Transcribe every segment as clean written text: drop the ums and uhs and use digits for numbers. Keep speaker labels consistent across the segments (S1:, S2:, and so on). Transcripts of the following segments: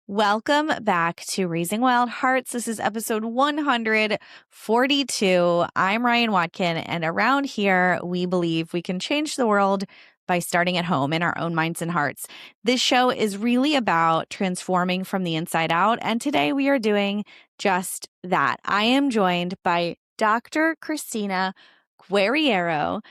S1: Welcome back to Raising Wild Hearts. This is episode 142. I'm Ryann Watkin, and around here, we believe we can change the world by starting at home in our own minds and hearts. This show is really about transforming from the inside out, and today we are doing just that. I am joined by Dr. Kristina Guerriero.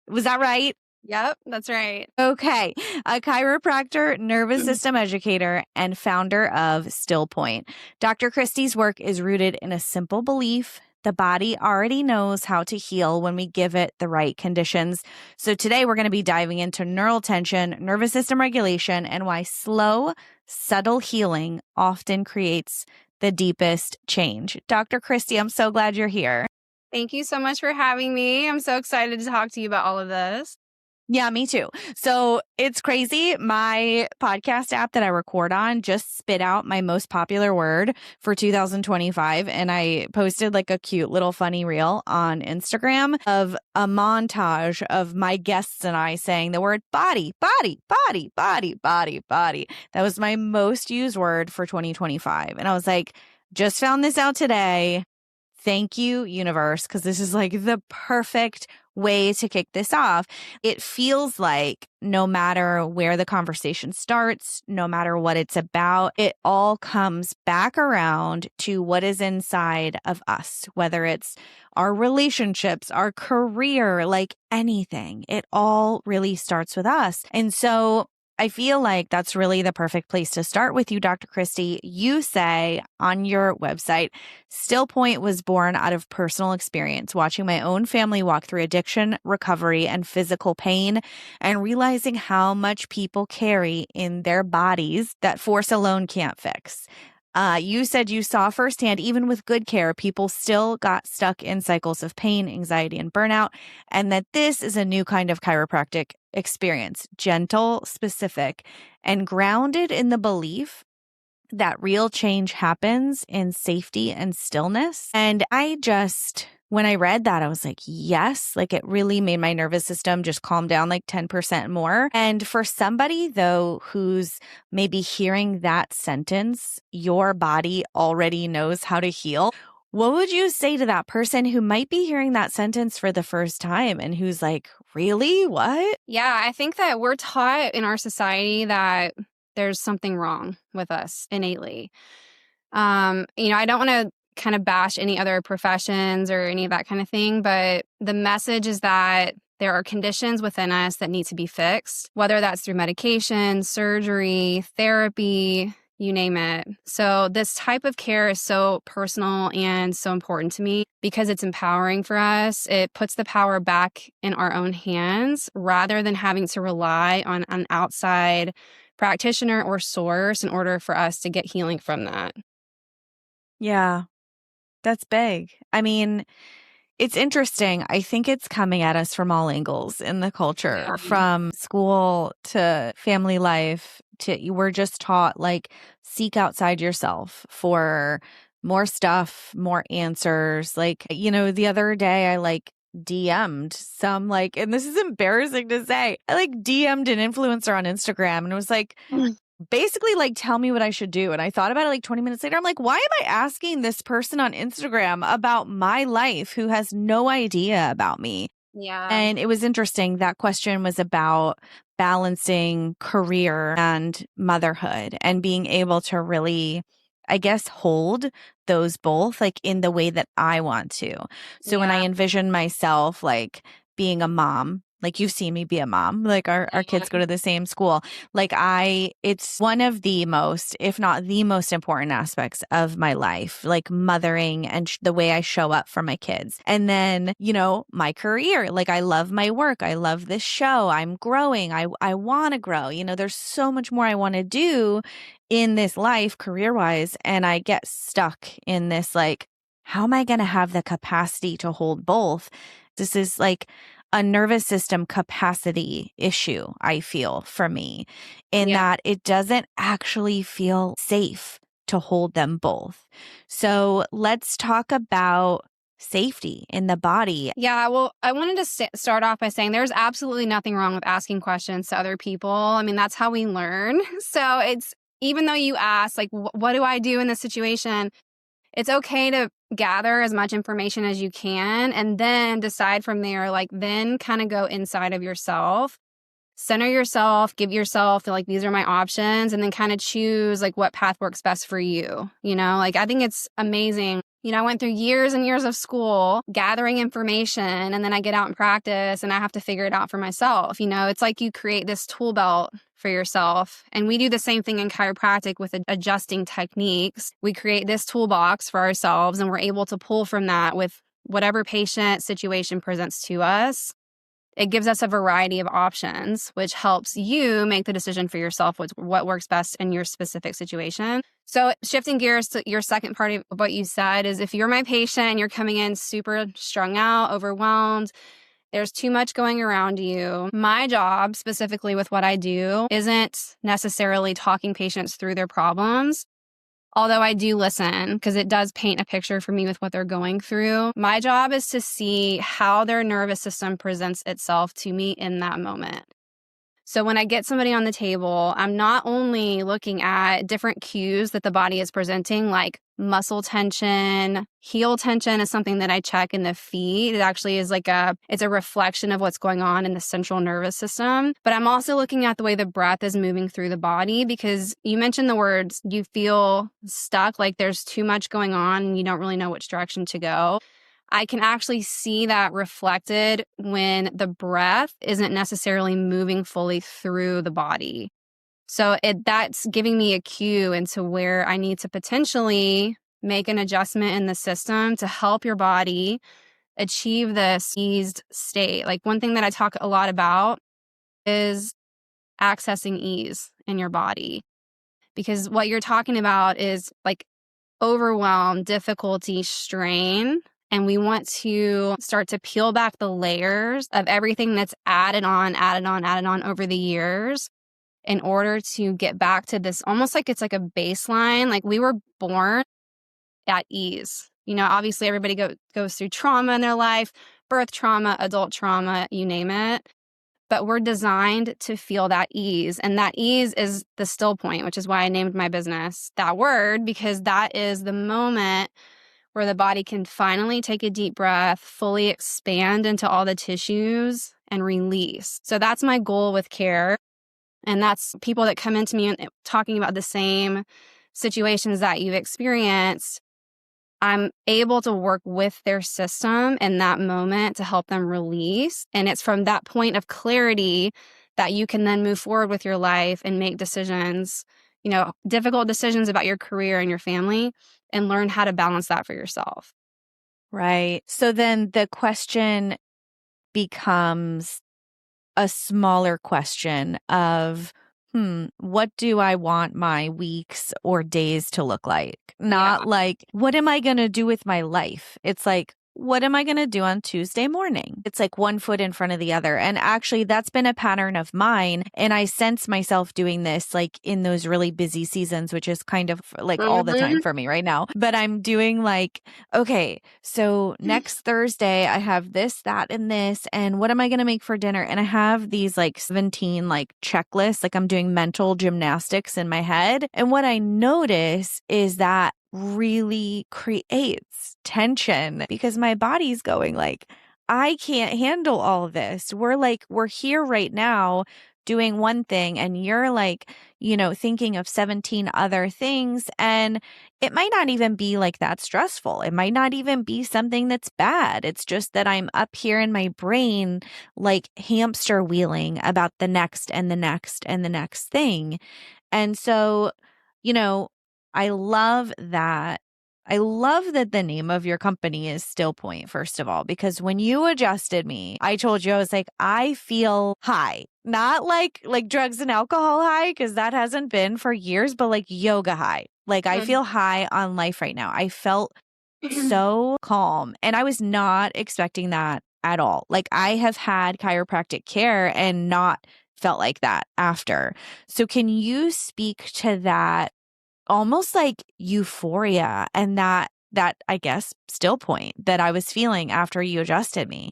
S1: Was that right?
S2: Yep, that's right.
S1: Okay. A chiropractor, nervous system educator, and founder of StillPoint. Dr. Christie's work is rooted in a simple belief: the body already knows how to heal when we give it the right conditions. So today we're going to be diving into neural tension, nervous system regulation, and why slow, subtle healing often creates the deepest change. Dr. Christie, I'm so glad you're here.
S2: Thank you so much for having me. I'm so excited to talk to you about all of this.
S1: Yeah, me too. So it's crazy. My podcast app that I record on just spit out my most popular word for 2025. And I posted like a cute little funny reel on Instagram of a montage of my guests and I saying the word body, body, body, body, body, body. That was my most used word for 2025. And I was like, just found this out today. Thank you, universe, because this is like the perfect way to kick this off. It feels like no matter where the conversation starts, no matter what it's about, it all comes back around to what is inside of us, whether it's our relationships, our career, like anything. It all really starts with us. And so I feel like that's really the perfect place to start with you, Dr. Christie. You say on your website, StillPoint was born out of personal experience, watching my own family walk through addiction, recovery, and physical pain, and realizing how much people carry in their bodies that force alone can't fix. You said you saw firsthand, even with good care, people still got stuck in cycles of pain, anxiety, and burnout, and that this is a new kind of chiropractic experience, gentle, specific, and grounded in the belief that real change happens in safety and stillness. And when I read that, I was like, yes, like it really made my nervous system just calm down like 10% more. And for somebody though, who's maybe hearing that sentence, your body already knows how to heal. What would you say to that person who might be hearing that sentence for the first time and who's like, really? What?
S2: Yeah, I think that we're taught in our society that there's something wrong with us innately. I don't want to kind of bash any other professions or any of that kind of thing, but the message is that there are conditions within us that need to be fixed, whether that's through medication, surgery, therapy, you name it. So this type of care is so personal and so important to me because it's empowering for us. It puts the power back in our own hands rather than having to rely on an outside practitioner or source in order for us to get healing from that.
S1: Yeah, that's big. I mean, it's interesting. I think it's coming at us from all angles in the culture,
S2: Yeah.
S1: from school to family life to we're just taught like seek outside yourself for more stuff, more answers. Like, the other day I DM'd some and this is embarrassing to say, I DM'd an influencer on Instagram and it was basically tell me what I should do. And I thought about it 20 minutes later. I'm like, why am I asking this person on Instagram about my life who has no idea about me?
S2: Yeah.
S1: And it was interesting. That question was about balancing career and motherhood and being able to really, I guess, hold those both in the way that I want to. So when I envision myself being a mom, you've seen me be a mom, our kids go to the same school. It's one of the most, if not the most important aspects of my life, mothering and the way I show up for my kids. And then, my career, I love my work. I love this show. I'm growing. I want to grow. There's so much more I want to do in this life career-wise. And I get stuck in this, how am I going to have the capacity to hold both? This is a nervous system capacity issue, I feel, for me, in that it doesn't actually feel safe to hold them both. So let's talk about safety in the body.
S2: Yeah, well, I wanted to start off by saying there's absolutely nothing wrong with asking questions to other people. I mean, that's how we learn. So even though you ask, like, what do I do in this situation? It's okay to gather as much information as you can and then decide from there, like, then kind of go inside of yourself, center yourself, give yourself, like, these are my options, and then kind of choose, like, what path works best for you. Like, I think it's amazing. I went through years and years of school gathering information, and then I get out and practice and I have to figure it out for myself. It's like you create this tool belt for yourself. And we do the same thing in chiropractic with adjusting techniques. We create this toolbox for ourselves, and we're able to pull from that with whatever patient situation presents to us. It gives us a variety of options, which helps you make the decision for yourself with what works best in your specific situation. So shifting gears to your second part of what you said is, if you're my patient and you're coming in super strung out, overwhelmed, there's too much going around you. My job, specifically with what I do, isn't necessarily talking patients through their problems. Although I do listen, because it does paint a picture for me with what they're going through. My job is to see how their nervous system presents itself to me in that moment. So when I get somebody on the table, I'm not only looking at different cues that the body is presenting, like muscle tension, heel tension is something that I check in the feet. It actually is it's a reflection of what's going on in the central nervous system. But I'm also looking at the way the breath is moving through the body, because you mentioned the words, you feel stuck, like there's too much going on and you don't really know which direction to go. I can actually see that reflected when the breath isn't necessarily moving fully through the body. So that's giving me a cue into where I need to potentially make an adjustment in the system to help your body achieve this eased state. Like, one thing that I talk a lot about is accessing ease in your body, because what you're talking about is like overwhelm, difficulty, strain. And we want to start to peel back the layers of everything that's added on over the years in order to get back to this, almost like it's like a baseline. Like, we were born at ease. Obviously everybody goes through trauma in their life, birth trauma, adult trauma, you name it. But we're designed to feel that ease. And that ease is the still point, which is why I named my business that word, because that is the moment where the body can finally take a deep breath, fully expand into all the tissues, and release. So that's my goal with care. And that's people that come into me and talking about the same situations that you've experienced. I'm able to work with their system in that moment to help them release. And it's from that point of clarity that you can then move forward with your life and make decisions, difficult decisions about your career and your family, and learn how to balance that for yourself.
S1: Right. So then the question becomes a smaller question of, what do I want my weeks or days to look like? Not like, what am I going to do with my life? It's like, what am I going to do on Tuesday morning? It's like one foot in front of the other. And actually, that's been a pattern of mine. And I sense myself doing this like in those really busy seasons, which is kind of like all the time for me right now. But I'm doing like, okay, so next Thursday, I have this, that, and this. And what am I going to make for dinner? And I have these like 17 like checklists, like I'm doing mental gymnastics in my head. And what I notice is that really creates tension, because my body's going like, I can't handle all of this. We're here right now doing one thing, and you're like, thinking of 17 other things. And it might not even be like that stressful. It might not even be something that's bad. It's just that I'm up here in my brain, like hamster wheeling about the next and the next and the next thing. And so, I love that. I love that the name of your company is StillPoint, first of all, because when you adjusted me, I told you, I was like, I feel high, not like drugs and alcohol high, because that hasn't been for years, but like yoga high. Like I feel high on life right now. I felt so calm, and I was not expecting that at all. Like I have had chiropractic care and not felt like that after. So can you speak to that? Almost like euphoria and that I guess still point that I was feeling after you adjusted me.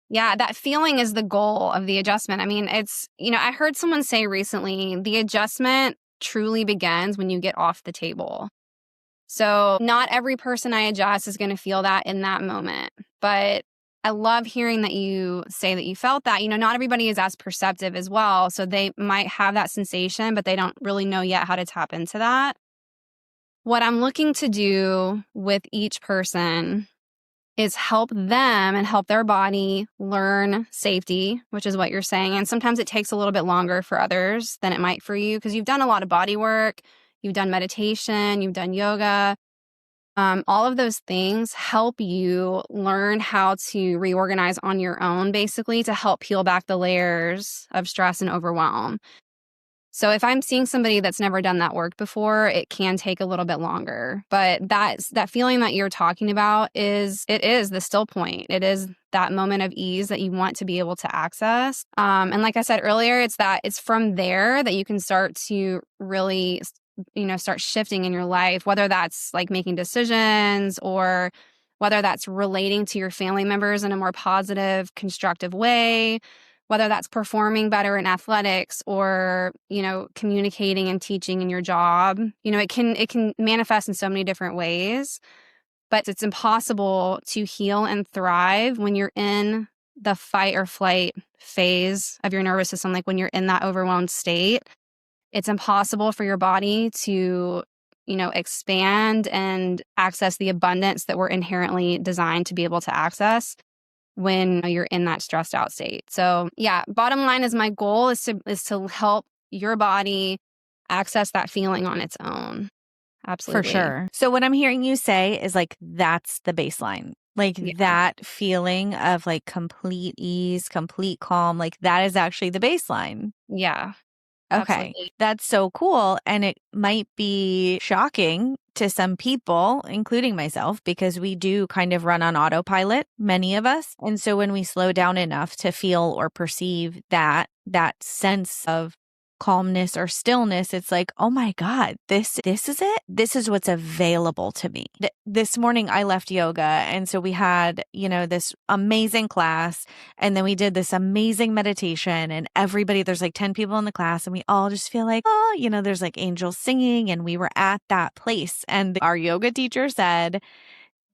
S2: Yeah, that feeling is the goal of the adjustment. I mean, it's, I heard someone say recently, the adjustment truly begins when you get off the table. So not every person I adjust is going to feel that in that moment. But I love hearing that you say that you felt that. Not everybody is as perceptive as well. So they might have that sensation, but they don't really know yet how to tap into that. What I'm looking to do with each person is help them and help their body learn safety, which is what you're saying. And sometimes it takes a little bit longer for others than it might for you because you've done a lot of body work, you've done meditation, you've done yoga. All of those things help you learn how to reorganize on your own, basically, to help peel back the layers of stress and overwhelm. So if I'm seeing somebody that's never done that work before, it can take a little bit longer. But that feeling that you're talking about is the still point. It is that moment of ease that you want to be able to access. And like I said earlier, it's from there that you can start to really, start shifting in your life, whether that's like making decisions or whether that's relating to your family members in a more positive, constructive way, whether that's performing better in athletics or, communicating and teaching in your job. It can manifest in so many different ways, but it's impossible to heal and thrive when you're in the fight or flight phase of your nervous system, like when you're in that overwhelmed state. It's impossible for your body to, expand and access the abundance that we're inherently designed to be able to access when you're in that stressed out state. So yeah, bottom line is my goal is to help your body access that feeling on its own. Absolutely.
S1: For sure. So what I'm hearing you say is like, that's the baseline. Like that feeling of like complete ease, complete calm, like that is actually the baseline.
S2: Yeah.
S1: Okay.
S2: Absolutely.
S1: That's so cool. And it might be shocking to some people, including myself, because we do kind of run on autopilot, many of us. And so when we slow down enough to feel or perceive that sense of calmness or stillness, it's like, oh my God, this is it. This is what's available to me. This morning I left yoga. And so we had, this amazing class. And then we did this amazing meditation, and there's like 10 people in the class, and we all just feel like, there's like angels singing, and we were at that place. And our yoga teacher said,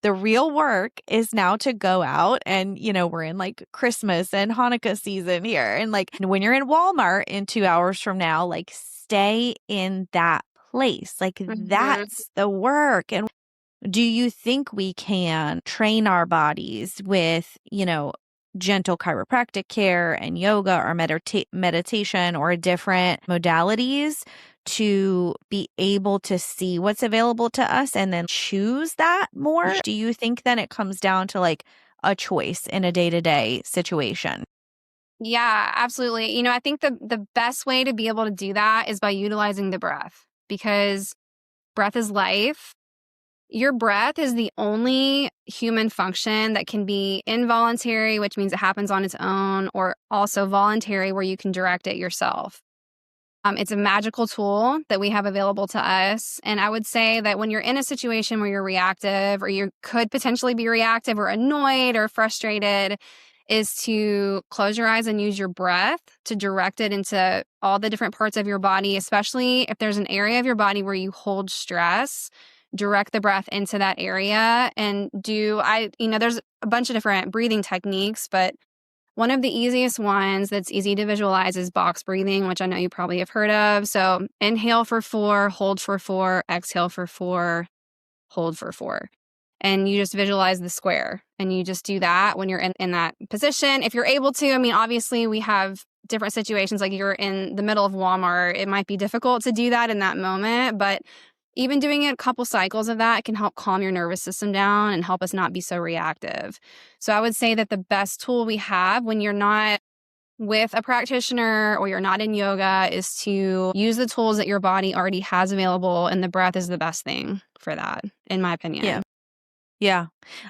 S1: the real work is now to go out and, we're in like Christmas and Hanukkah season here. And like when you're in Walmart in 2 hours from now, like stay in that place. Like that's the work. And do you think we can train our bodies with, gentle chiropractic care and yoga or meditation or different modalities to be able to see what's available to us and then choose that more? Do you think then it comes down to like a choice in a day-to-day situation?
S2: Yeah, absolutely. I think the best way to be able to do that is by utilizing the breath, because breath is life. Your breath is the only human function that can be involuntary, which means it happens on its own, or also voluntary, where you can direct it yourself. It's a magical tool that we have available to us. And I would say that when you're in a situation where you're reactive, or you could potentially be reactive or annoyed or frustrated, is to close your eyes and use your breath to direct it into all the different parts of your body, especially if there's an area of your body where you hold stress. Direct the breath into that area and there's a bunch of different breathing techniques, but one of the easiest ones that's easy to visualize is box breathing, which I know you probably have heard of. So inhale for 4, hold for 4, exhale for 4, hold for 4. And you just visualize the square, and you just do that when you're in that position. If you're able to, obviously we have different situations, like you're in the middle of Walmart. It might be difficult to do that in that moment, but even doing a couple cycles of that can help calm your nervous system down and help us not be so reactive. So I would say that the best tool we have when you're not with a practitioner or you're not in yoga is to use the tools that your body already has available, and the breath is the best thing for that, in my opinion.
S1: Yeah,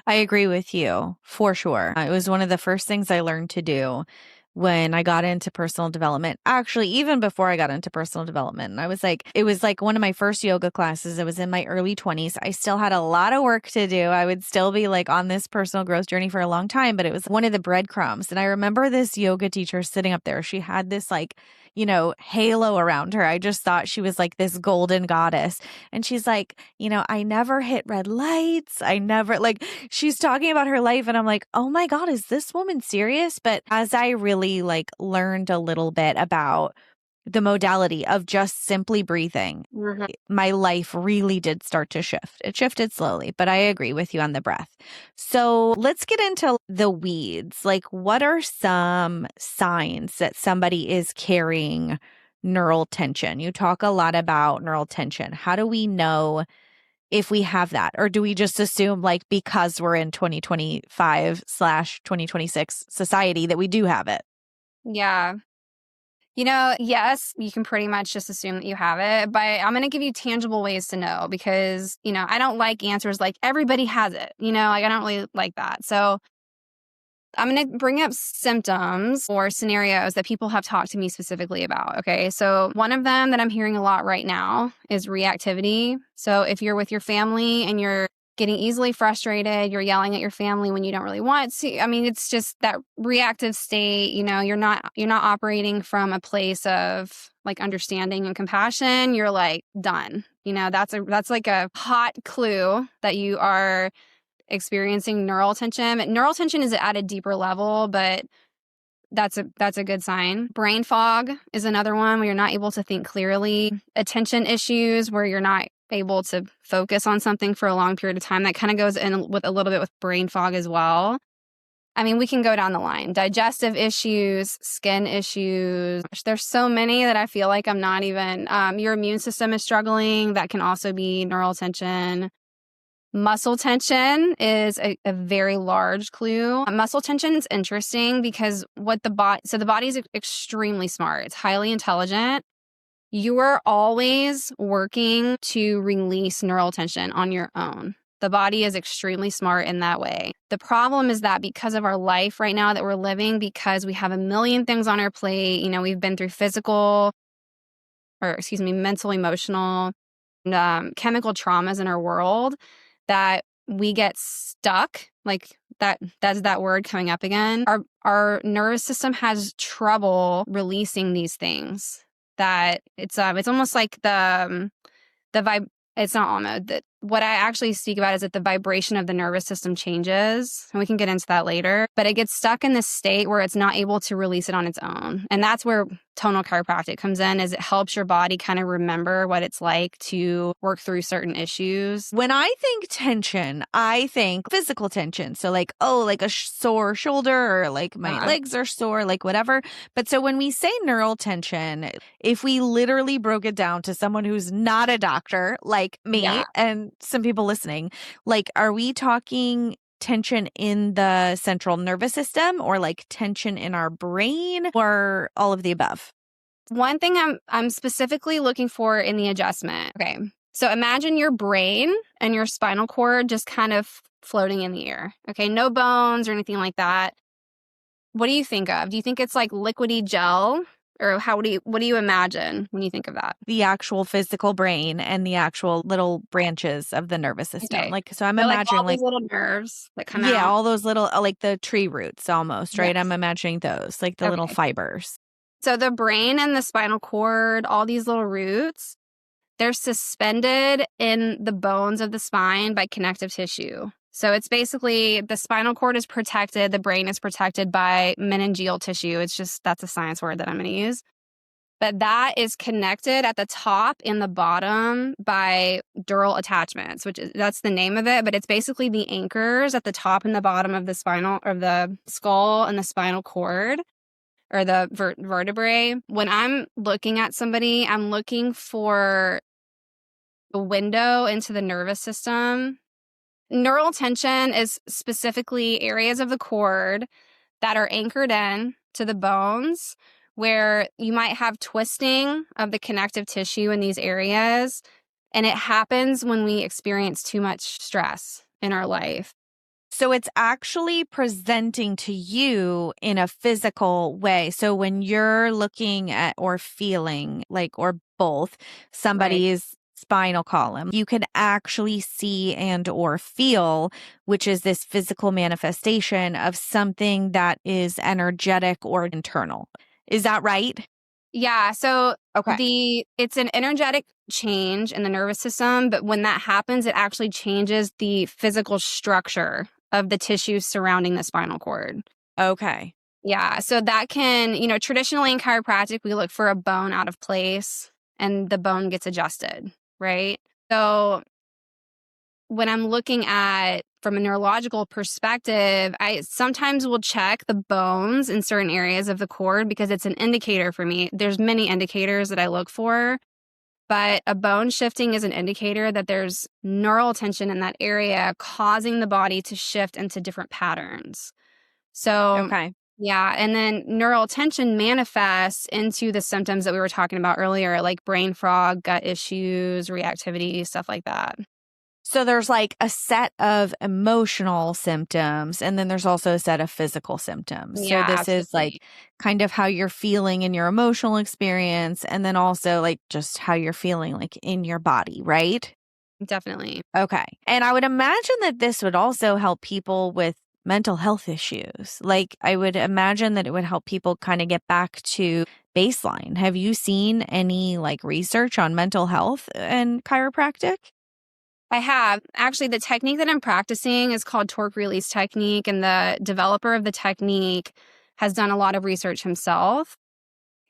S1: I agree with you for sure. It was one of the first things I learned to do when I got into personal development. Actually, even before I got into personal development, it was like one of my first yoga classes. It was in my early 20s. I still had a lot of work to do. I would still be like on this personal growth journey for a long time, but it was one of the breadcrumbs. And I remember this yoga teacher sitting up there. She had this like, halo around her. I just thought she was like this golden goddess. And she's like, I never hit red lights. I never she's talking about her life. And I'm like, oh my God, is this woman serious? But as I really learned a little bit about the modality of just simply breathing, my life really did start to shift. It shifted slowly, but I agree with you on the breath. So let's get into the weeds. What are some signs that somebody is carrying neural tension? You talk a lot about neural tension. How do we know if we have that? Or do we just assume because we're in 2025/2026 society that we do have it?
S2: Yeah. Yes, you can pretty much just assume that you have it, but I'm going to give you tangible ways to know because, I don't like answers like everybody has it, I don't really like that. So I'm going to bring up symptoms or scenarios that people have talked to me specifically about. Okay. So one of them that I'm hearing a lot right now is reactivity. So if you're with your family and you're getting easily frustrated, you're yelling at your family when you don't really want to. I mean, it's just that reactive state, you're not operating from a place of understanding and compassion. You're done. That's like a hot clue that you are experiencing neural tension. Neural tension is at a deeper level, but that's a good sign. Brain fog is another one where you're not able to think clearly. Attention issues where you're not able to focus on something for a long period of time. That kind of goes in with a little bit with brain fog as well. I mean, we can go down the line. Digestive issues, skin issues. There's so many that I feel like I'm not even, your immune system is struggling. That can also be neural tension. Muscle tension is a very large clue. Muscle tension is interesting because the body is extremely smart. It's highly intelligent. You are always working to release neural tension on your own. The body is extremely smart in that way. The problem is that because of our life right now that we're living, because we have a million things on our plate, we've been through mental, emotional, and chemical traumas in our world, that we get stuck, that's that word coming up again. Our nervous system has trouble releasing these things. That it's almost like the vibe. It's not almost that. What I actually speak about is that the vibration of the nervous system changes, and we can get into that later. But it gets stuck in this state where it's not able to release it on its own, and that's where tonal chiropractic comes in. Is it helps your body kind of remember what it's like to work through certain issues.
S1: When I think tension, I think physical tension. So a sore shoulder, or my legs are sore, whatever. But so when we say neural tension, if we literally broke it down to someone who's not a doctor like me and some people listening, are we talking tension in the central nervous system, or tension in our brain, or all of the above?
S2: One thing I'm specifically looking for in the adjustment. Okay. So imagine your brain and your spinal cord just kind of floating in the air. Okay. No bones or anything like that. What do you think of? Do you think it's liquidy gel? Or what do you imagine when you think of that?
S1: The actual physical brain and the actual little branches of the nervous system.
S2: Okay.
S1: So I'm imagining
S2: all those little nerves that come out.
S1: Yeah, all those little the tree roots almost, right? Yes. I'm imagining those, the little fibers.
S2: So the brain and the spinal cord, all these little roots, they're suspended in the bones of the spine by connective tissue. So it's basically the spinal cord is protected, the brain is protected by meningeal tissue. That's a science word that I'm going to use. But that is connected at the top and the bottom by dural attachments, that's the name of it. But it's basically the anchors at the top and the bottom of the skull and the spinal cord, or the vertebrae. When I'm looking at somebody, I'm looking for a window into the nervous system. Neural tension is specifically areas of the cord that are anchored in to the bones, where you might have twisting of the connective tissue in these areas. And it happens when we experience too much stress in our life.
S1: So it's actually presenting to you in a physical way. So when you're looking at or feeling or both somebody's spinal column, you can actually see and or feel, which is this physical manifestation of something that is energetic or internal. Is that right?
S2: Yeah. So
S1: Okay.
S2: it's an energetic change in the nervous system, but when that happens, it actually changes the physical structure of the tissues surrounding the spinal cord.
S1: Okay.
S2: Yeah. So that can, traditionally in chiropractic, we look for a bone out of place and the bone gets adjusted, right? So when I'm looking at from a neurological perspective, I sometimes will check the bones in certain areas of the cord because it's an indicator for me. There's many indicators that I look for, but a bone shifting is an indicator that there's neural tension in that area causing the body to shift into different patterns. So,
S1: Okay.
S2: yeah, and then neural tension manifests into the symptoms that we were talking about earlier, like brain fog, gut issues, reactivity, stuff like that.
S1: So there's like a set of emotional symptoms, and then there's also a set of physical symptoms. So
S2: Yeah,
S1: this is like
S2: absolutely.
S1: kind of how you're feeling in your emotional experience, and then also like just how you're feeling like in your body, right?
S2: Definitely.
S1: Okay. And I would imagine that this would also help people with mental health issues. Like, I would imagine that it would help people kind of get back to baseline. Have you seen any like research on mental health and chiropractic?
S2: I have. Actually, the technique that I'm practicing is called torque release technique, and the developer of the technique has done a lot of research himself.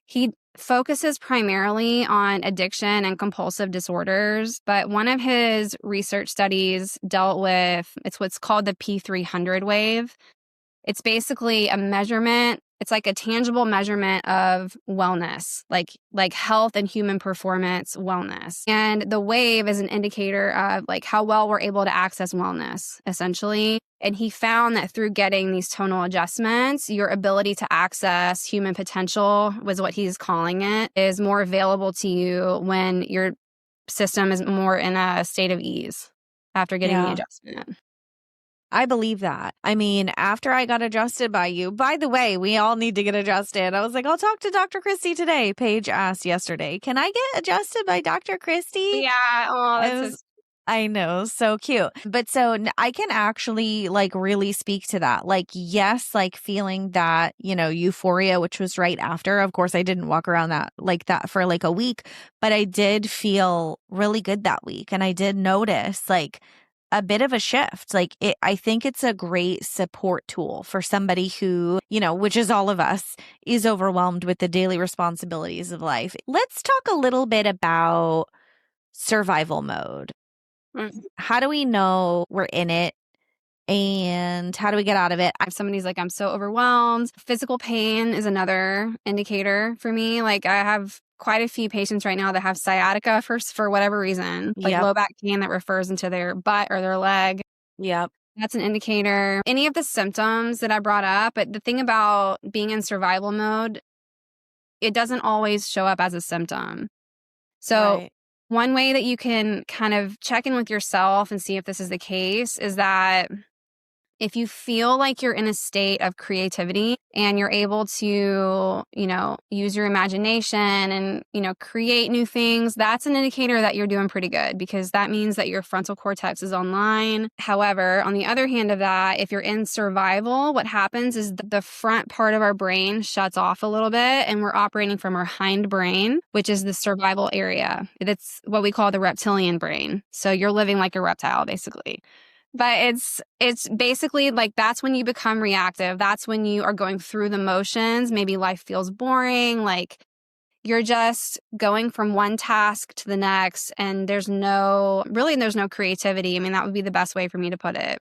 S2: He focuses primarily on addiction and compulsive disorders, but one of his research studies dealt with it's what's called the P300 wave. It's basically a measurement. It's like a tangible measurement of wellness, like health and human performance wellness. And the wave is an indicator of like how well we're able to access wellness, essentially. And he found that through getting these tonal adjustments, your ability to access human potential was what he's calling it, is more available to you when your system is more in a state of ease after getting the
S1: Yeah.
S2: adjustment.
S1: I believe that. I mean, after I got adjusted by you, by the way, we all need to get adjusted. I was like, I'll talk to Dr. Christy today. Paige asked yesterday, can I get adjusted by Dr. Christy?
S2: Yeah. Oh,
S1: I
S2: that's so
S1: was, I know, so cute. But so I can actually like really speak to that. Like, yes, like feeling that, euphoria, which was right after. Of course, I didn't walk around that for like a week, but I did feel really good that week. And I did notice like a bit of a shift. I think it's a great support tool for somebody who, which is all of us, is overwhelmed with the daily responsibilities of life. Let's talk a little bit about survival mode.
S2: mm.
S1: How do we know we're in it and how do we get out of it?
S2: If somebody's like, I'm so overwhelmed, physical pain is another indicator for me. Like, I have quite a few patients right now that have sciatica for whatever reason, like
S1: Yep.
S2: low back pain that refers into their butt or their leg.
S1: Yep.
S2: That's an indicator. Any of the symptoms that I brought up, but the thing about being in survival mode, it doesn't always show up as a symptom. So,
S1: Right.
S2: one way that you can kind of check in with yourself and see if this is the case is that if you feel like you're in a state of creativity and you're able to, use your imagination and, create new things, that's an indicator that you're doing pretty good because that means that your frontal cortex is online. However, on the other hand of that, if you're in survival, what happens is the front part of our brain shuts off a little bit and we're operating from our hind brain, which is the survival area. That's what we call the reptilian brain. So you're living like a reptile, basically. But it's basically like that's when you become reactive. That's when you are going through the motions. Maybe life feels boring, like you're just going from one task to the next and there's no creativity. I mean, that would be the best way for me to put it.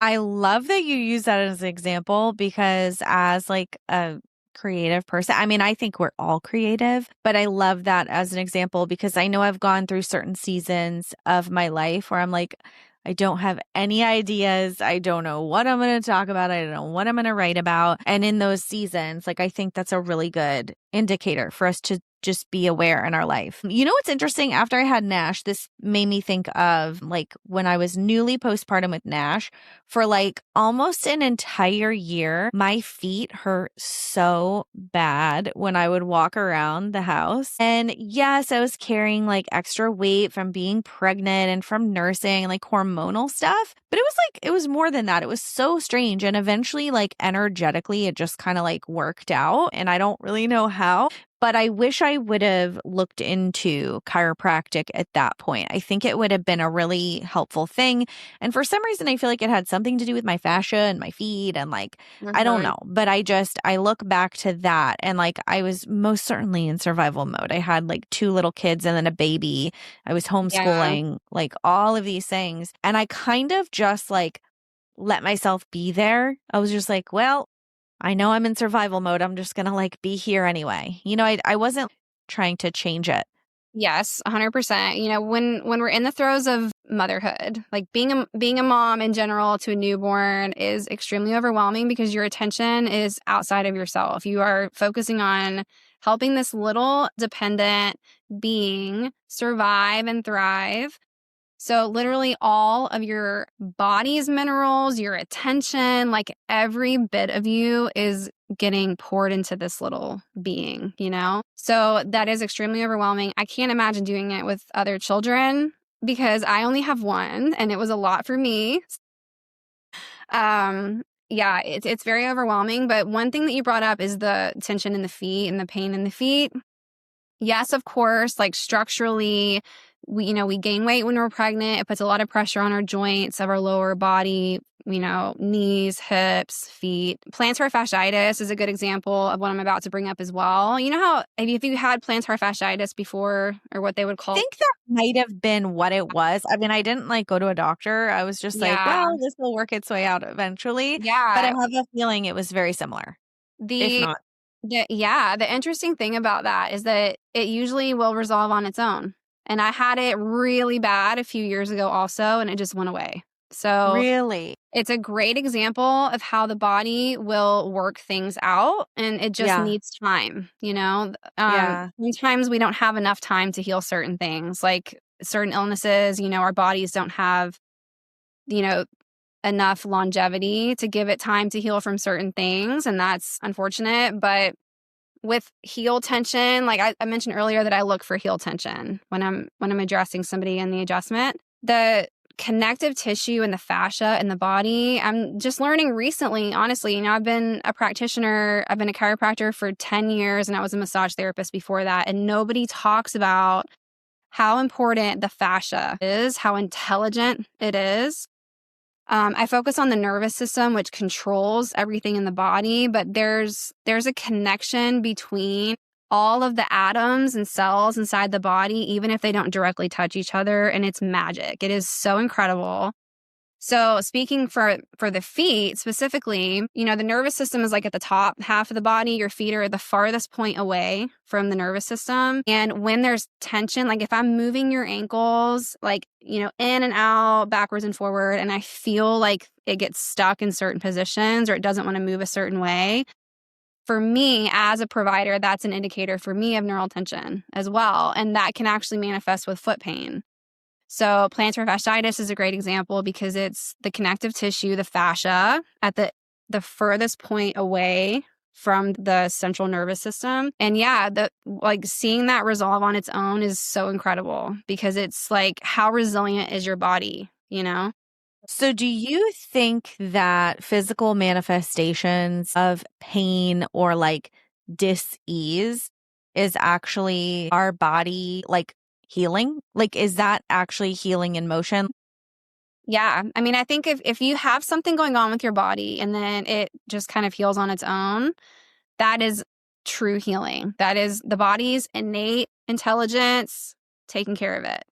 S1: I love that you use that as an example because as like a creative person, I mean, I think we're all creative, but I love that as an example because I know I've gone through certain seasons of my life where I'm like, I don't have any ideas. I don't know what I'm going to talk about. I don't know what I'm going to write about. And in those seasons, like, I think that's a really good indicator for us to just be aware in our life. You know what's interesting? After I had Nash, this made me think of like when I was newly postpartum with Nash for like almost an entire year, my feet hurt so bad when I would walk around the house. And yes, I was carrying like extra weight from being pregnant and from nursing and like hormonal stuff, but it was more than that. It was so strange. And eventually, like energetically, it just kind of like worked out. And I don't really know how. But I wish I would have looked into chiropractic at that point. I think it would have been a really helpful thing. And for some reason, I feel like it had something to do with my fascia and my feet and like, I don't
S2: Mhm.
S1: know. But I look back to that and like I was most certainly in survival mode. I had like two little kids and then a baby. I was
S2: Yeah.
S1: homeschooling, like all of these things. And I kind of just like let myself be there. I was just like, well, I know I'm in survival mode. I'm just gonna like be here anyway. I wasn't trying to change it.
S2: Yes, 100%. When we're in the throes of motherhood, like being a mom in general to a newborn is extremely overwhelming because your attention is outside of yourself. You are focusing on helping this little dependent being survive and thrive. So, literally, all of your body's minerals, your attention, like every bit of you is getting poured into this little being, you know? So, that is extremely overwhelming. I can't imagine doing it with other children because I only have one and it was a lot for me. Yeah, it's very overwhelming. But one thing that you brought up is the tension in the feet and the pain in the feet. Yes, of course, like structurally, we gain weight when we're pregnant. It puts a lot of pressure on our joints of our lower body, knees, hips, feet. Plantar fasciitis is a good example of what I'm about to bring up as well. You know how if you had plantar fasciitis before, or what they would
S1: I
S2: call,
S1: think that might have been what it was. I mean, I didn't like go to a doctor. I was just like,
S2: yeah,
S1: well, this will work its way out eventually. But I
S2: yeah,
S1: have a feeling it was very similar, if
S2: the
S1: not.
S2: the interesting thing about that is that it usually will resolve on its own. And I had it really bad a few years ago also, and it just went away. So
S1: Really?
S2: it's a great example of how the body will work things out and it just
S1: Yeah.
S2: needs time.
S1: Yeah.
S2: Sometimes we don't have enough time to heal certain things, like certain illnesses, our bodies don't have, you know, enough longevity to give it time to heal from certain things. And that's unfortunate. But with heel tension, like I mentioned earlier that I look for heel tension when I'm addressing somebody in the adjustment. The connective tissue and the fascia in the body, I'm just learning recently, honestly. I've been a practitioner, I've been a chiropractor for 10 years, and I was a massage therapist before that. And nobody talks about how important the fascia is, how intelligent it is. I focus on the nervous system, which controls everything in the body, but there's a connection between all of the atoms and cells inside the body, even if they don't directly touch each other, and it's magic. It is so incredible. So speaking for the feet specifically, the nervous system is like at the top half of the body. Your feet are the farthest point away from the nervous system. And when there's tension, like if I'm moving your ankles, like, in and out, backwards and forward, and I feel like it gets stuck in certain positions or it doesn't want to move a certain way, for me as a provider, that's an indicator for me of neural tension as well. And that can actually manifest with foot pain. So plantar fasciitis is a great example because it's the connective tissue, the fascia, at the furthest point away from the central nervous system. And yeah, like seeing that resolve on its own is so incredible because it's like, how resilient is your body?
S1: So, do you think that physical manifestations of pain or like dis-ease is actually our body like healing? Like, is that actually healing in motion?
S2: Yeah. I mean, I think if you have something going on with your body and then it just kind of heals on its own, that is true healing. That is the body's innate intelligence taking care of it.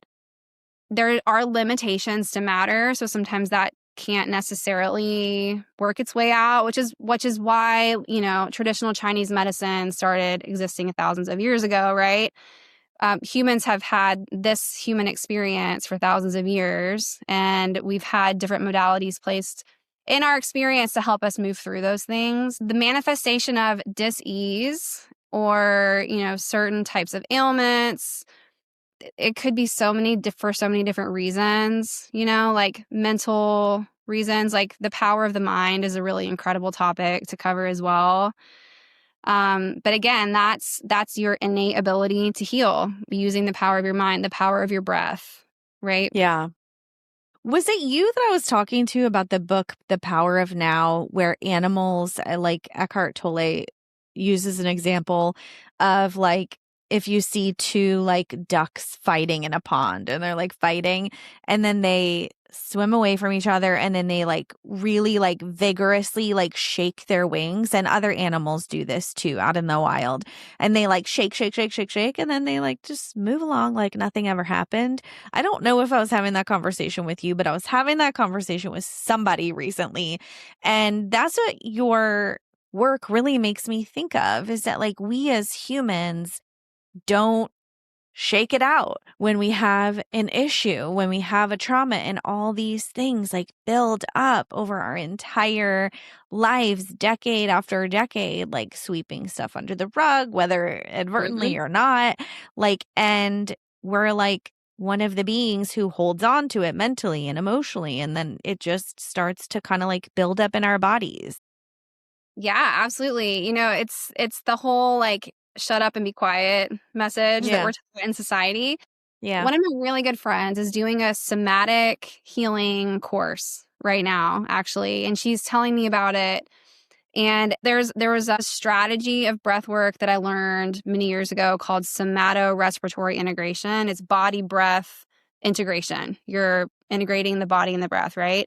S2: There are limitations to matter, so sometimes that can't necessarily work its way out, which is why, traditional Chinese medicine started existing thousands of years ago, right? Humans have had this human experience for thousands of years, and we've had different modalities placed in our experience to help us move through those things. The manifestation of dis-ease or, certain types of ailments, it could be for so many different reasons, like mental reasons, like the power of the mind is a really incredible topic to cover as well. But again, that's your innate ability to heal using the power of your mind, the power of your breath, right?
S1: Yeah. Was it you that I was talking to about the book, The Power of Now, where animals, like Eckhart Tolle, uses an example of like, if you see two like ducks fighting in a pond and they're like fighting and then they swim away from each other and then they like really like vigorously like shake their wings, and other animals do this too out in the wild, and they like shake, shake, shake, shake, shake, and then they like just move along like nothing ever happened. I don't know if I was having that conversation with you, but I was having that conversation with somebody recently, and that's what your work really makes me think of, is that like we as humans don't shake it out when we have an issue, when we have a trauma, and all these things like build up over our entire lives, decade after decade, like sweeping stuff under the rug, whether
S2: Mhm.
S1: advertently or not. Like, and we're like one of the beings who holds on to it mentally and emotionally. And then it just starts to kind of like build up in our bodies.
S2: Yeah, absolutely. It's the whole like shut up and be quiet message that
S1: Yeah.
S2: we're taught in society.
S1: Yeah.
S2: One of my really good friends is doing a somatic healing course right now, actually, and she's telling me about it. And there was a strategy of breath work that I learned many years ago called somato respiratory integration. It's body breath integration. You're integrating the body and the breath, right?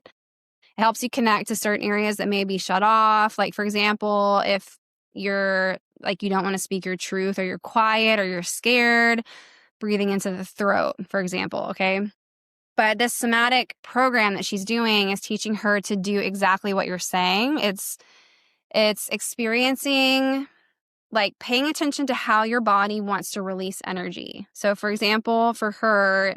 S2: It helps you connect to certain areas that may be shut off. Like, for example, if you're like, you don't want to speak your truth, or you're quiet, or you're scared, breathing into the throat, for example. Okay. But this somatic program that she's doing is teaching her to do exactly what you're saying. It's experiencing, like paying attention to how your body wants to release energy. So, for example, for her,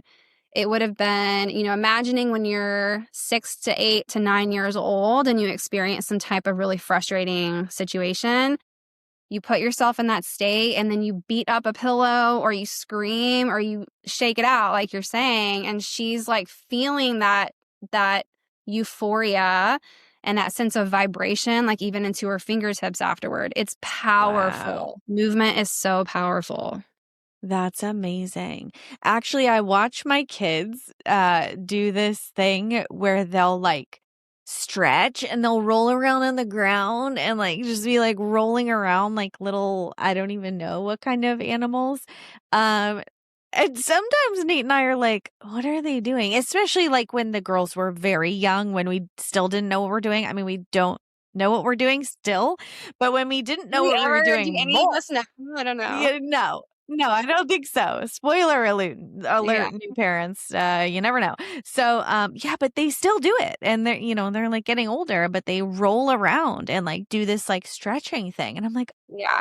S2: it would have been, imagining when you're 6 to 8 to 9 years old and you experience some type of really frustrating situation. You put yourself in that state and then you beat up a pillow, or you scream, or you shake it out like you're saying. And she's like feeling that euphoria and that sense of vibration, like even into her fingertips afterward. It's
S1: Wow.
S2: powerful. Movement is so powerful.
S1: That's amazing. Actually, I watch my kids do this thing where they'll like stretch and they'll roll around on the ground and like just be like rolling around like little, I don't even know what kind of animals. Um and sometimes Nate and I are like, what are they doing? Especially like when the girls were very young, when we still didn't know what we're doing. I mean, we don't know what we're doing still, but when we didn't
S2: Do
S1: know
S2: we
S1: what we were
S2: ever do
S1: doing
S2: any of
S1: more.
S2: us know? I don't know.
S1: Yeah, no, I don't think so. Spoiler
S2: Yeah.
S1: alert, new parents. You never know. So, yeah, but they still do it, and they're like getting older, but they roll around and like do this like stretching thing, and I'm like,
S2: Yeah.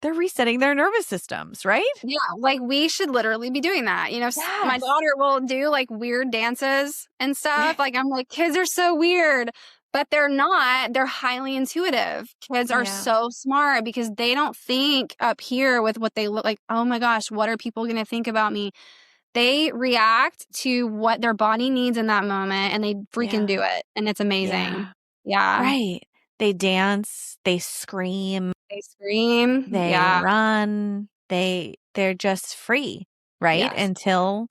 S1: they're resetting their nervous systems, right?
S2: Yeah, like, we should literally be doing that, my
S1: Yes.
S2: daughter will do, like, weird dances and stuff, like, I'm like, "Kids are so weird," but they're not, they're highly intuitive. Kids are
S1: Yeah,
S2: so smart because they don't think up here with what they look like, "Oh my gosh, what are people gonna think about me?" They react to what their body needs in that moment, and they freaking
S1: yeah,
S2: do it, and it's amazing.
S1: yeah.
S2: Yeah.
S1: Right. They dance. They scream.
S2: They scream.
S1: They
S2: Yeah.
S1: run. They're just free, right?
S2: Yes.
S1: Until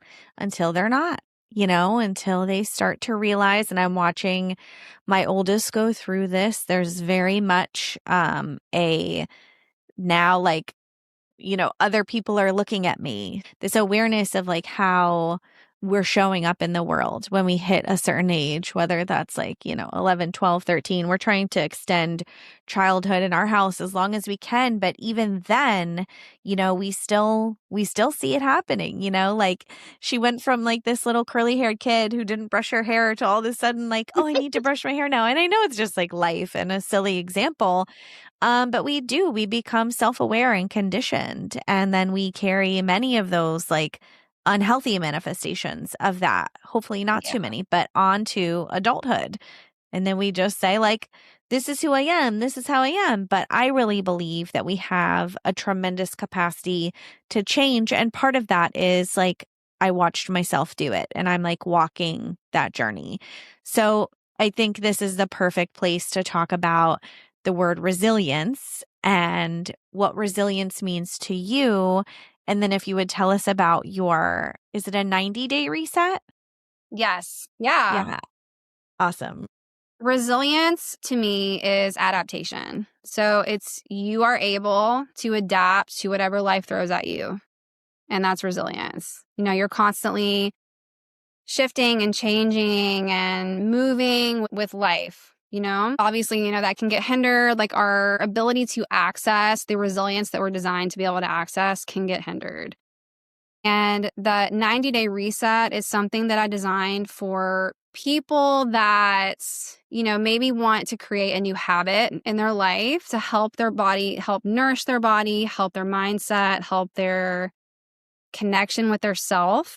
S1: they're not, until they start to realize, and I'm watching my oldest go through this. There's very much a now like, other people are looking at me. This awareness of like how we're showing up in the world when we hit a certain age, whether that's like, 11, 12, 13. We're trying to extend childhood in our house as long as we can. But even then, we still see it happening, like she went from like this little curly haired kid who didn't brush her hair to all of a sudden like, oh, I need to brush my hair now. And I know it's just like life and a silly example, but we become self-aware and conditioned. And then we carry many of those like unhealthy manifestations of that, hopefully not
S2: Yeah.
S1: too many, but onto adulthood. And then we just say like, this is who I am. This is how I am. But I really believe that we have a tremendous capacity to change. And part of that is like, I watched myself do it and I'm like walking that journey. So I think this is the perfect place to talk about the word resilience and what resilience means to you. And then if you would tell us about is it a 90-day reset?
S2: Yes. Yeah.
S1: Yeah. Awesome.
S2: Resilience to me is adaptation. So it's you are able to adapt to whatever life throws at you. And that's resilience. You're constantly shifting and changing and moving with life. Obviously, that can get hindered. Like our ability to access the resilience that we're designed to be able to access can get hindered. And the 90-day reset is something that I designed for people that, maybe want to create a new habit in their life to help their body, help nourish their body, help their mindset, help their connection with their self.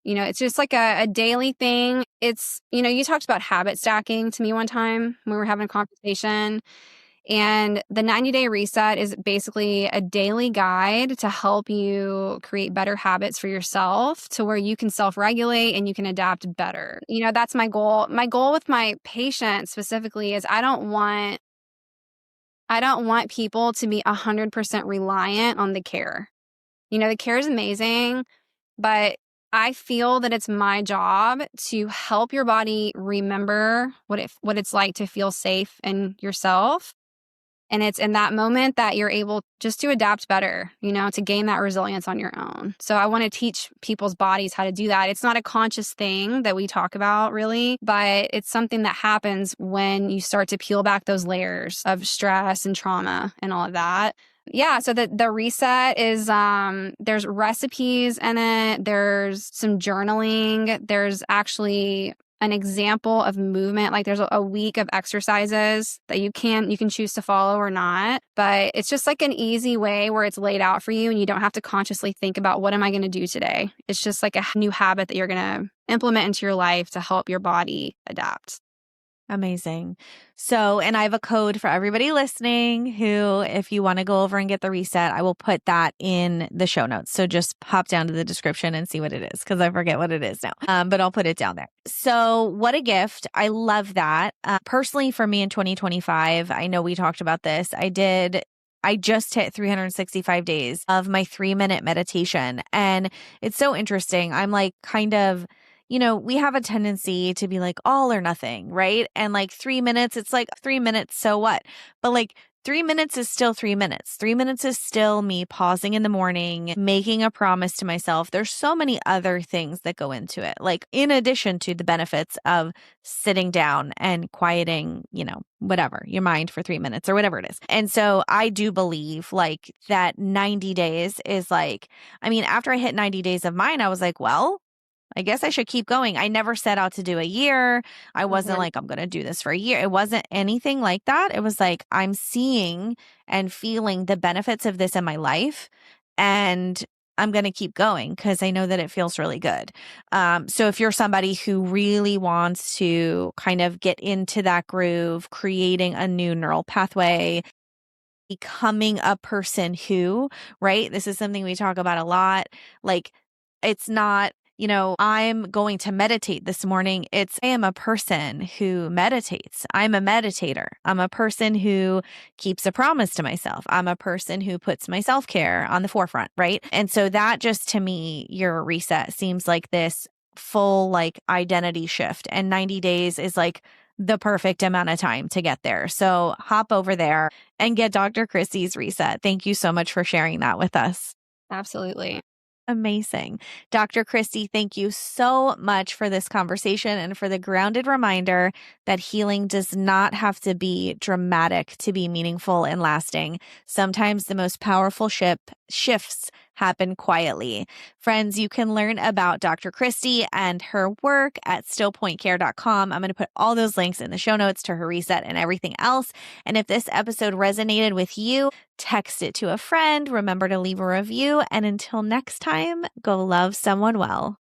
S2: It's just like a daily thing. It's, you talked about habit stacking to me one time when we were having a conversation. And the 90-day reset is basically a daily guide to help you create better habits for yourself to where you can self-regulate and you can adapt better. That's my goal. My goal with my patients specifically is I don't want people to be 100% reliant on the care. The care is amazing, but I feel that it's my job to help your body remember what it's like to feel safe in yourself. And it's in that moment that you're able just to adapt better, to gain that resilience on your own. So I want to teach people's bodies how to do that. It's not a conscious thing that we talk about really, but it's something that happens when you start to peel back those layers of stress and trauma and all of that. Yeah, so the reset is there's recipes in it, there's some journaling, there's actually an example of movement. Like there's a week of exercises that you can choose to follow or not, but it's just like an easy way where it's laid out for you and you don't have to consciously think about what am I going to do today. It's just like a new habit that you're going to implement into your life to help your body adapt.
S1: Amazing. So, and I have a code for everybody listening who, if you want to go over and get the reset, I will put that in the show notes. So just pop down to the description and see what it is because I forget what it is now, but I'll put it down there. So what a gift. I love that. Personally, for me in 2025, I know we talked about this. I just hit 365 days of my 3-minute meditation. And it's so interesting. I'm like kind of, we have a tendency to be like all or nothing, right? And like 3 minutes, it's like 3 minutes, so what? But like 3 minutes is still 3 minutes. 3 minutes is still me pausing in the morning, making a promise to myself. There's so many other things that go into it. Like in addition to the benefits of sitting down and quieting, whatever, your mind for 3 minutes or whatever it is. And so I do believe like that 90 days is like, after I hit 90 days of mine, I was like, well, I guess I should keep going. I never set out to do a year. I wasn't like, I'm going to do this for a year. It wasn't anything like that. It was like, I'm seeing and feeling the benefits of this in my life. And I'm going to keep going because I know that it feels really good. So if you're somebody who really wants to kind of get into that groove, creating a new neural pathway, becoming a person who, right? This is something we talk about a lot. Like, it's not, I'm going to meditate this morning. I am a person who meditates. I'm a meditator. I'm a person who keeps a promise to myself. I'm a person who puts my self-care on the forefront, right? And so that just to me, your reset seems like this full like identity shift. And 90 days is like the perfect amount of time to get there. So hop over there and get Dr. Christy's reset. Thank you so much for sharing that with us.
S2: Absolutely.
S1: Amazing. Dr. Christy, thank you so much for this conversation and for the grounded reminder that healing does not have to be dramatic to be meaningful and lasting. Sometimes the most powerful shifts happen quietly. Friends, you can learn about Dr. Christy and her work at stillpointcare.com. I'm going to put all those links in the show notes to her reset and everything else. And if this episode resonated with you, text it to a friend. Remember to leave a review. And until next time, go love someone well.